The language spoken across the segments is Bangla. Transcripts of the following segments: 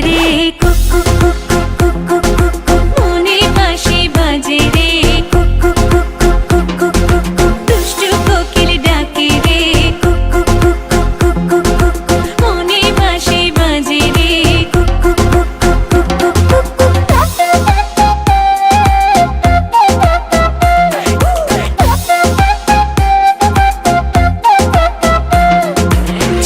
রে cook cook cook cook cook cook cook মনে বাঁশি বাজে রে cook cook cook cook cook cook cook দুষ্টু কোকিল ডাকে রে cook cook cook cook cook cook cook মনে বাঁশি বাজে রে cook cook cook cook cook cook cook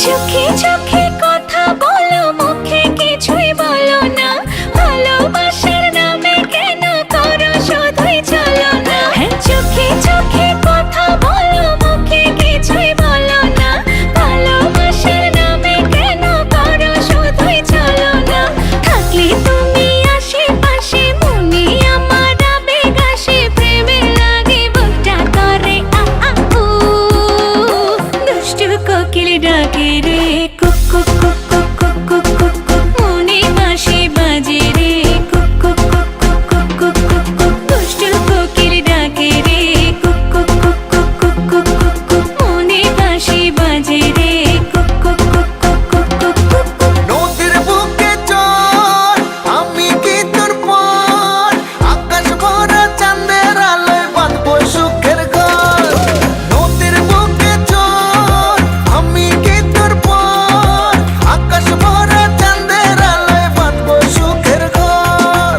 চোখে চোখে কথা বলো মুখে কিছুই বলো না ভালোবাসার নামে কেন করো শুধুই চলো না চোখে চোখে কথা বলো মুখে কিছুই বলো না ভালোবাসার নামে কেন করো শুধুই চলো না থাকলে তুমি আশেপাশে মনে আমার আবেগ আসে প্রেমে লাগে বুকটা করে আ আ উ দুষ্টু কোকিল ডাকে রে cook cook cook cook cook cook cook cook মনে বাঁশি বাজে রে cook cook cook cook cook cook cook cook দুষ্টু কোকিল ডাকে রে cook cook cook cook cook cook cook cook মনে বাঁশি বাজে রে cook cook cook cook cook cook cook cook নদীর বুকে চল আমি কি তোর পর আকাশ ভরা চাঁদের আলোয় বাঁধবো সুখের ঘর নদীর বুকে চল আমি কি তোর পর আকাশ ভরা চাঁদের আলোয় বাঁধবো সুখের ঘর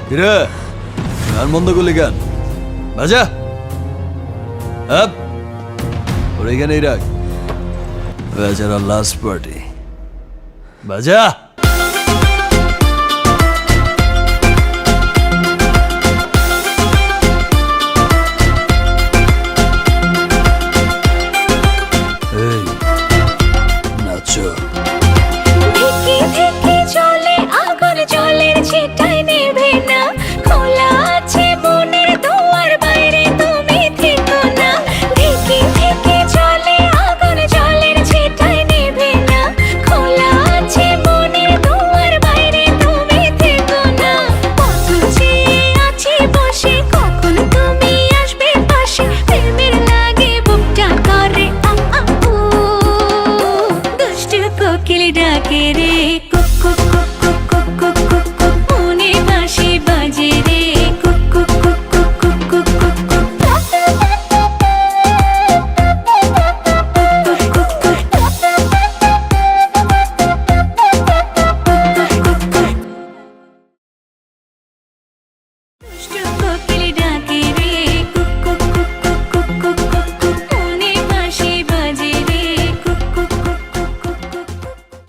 কিরে গান বন্ধ করলি গান বাজা আপ ওর এখানেই রাখ বেচারা লাস্ট পার্টি বাজা এই নাচো ধিকি ধিকি চলে আগুন জলের ছিটায় নেভে না খোলা আছে মনের দুয়ার বাইরে তুমি থেকো না ধিকি ধিকি চলে আগুন জলের ছিটায় নেভে না খোলা আছে মনের দুয়ার বাইরে তুমি থেকো না কত চেয়ে আছি বসে কখন তুমি আসবে পাশে প্রেমের লাগে বুকটা করে আ আ উ দুষ্টু কোকিল ডাকে রে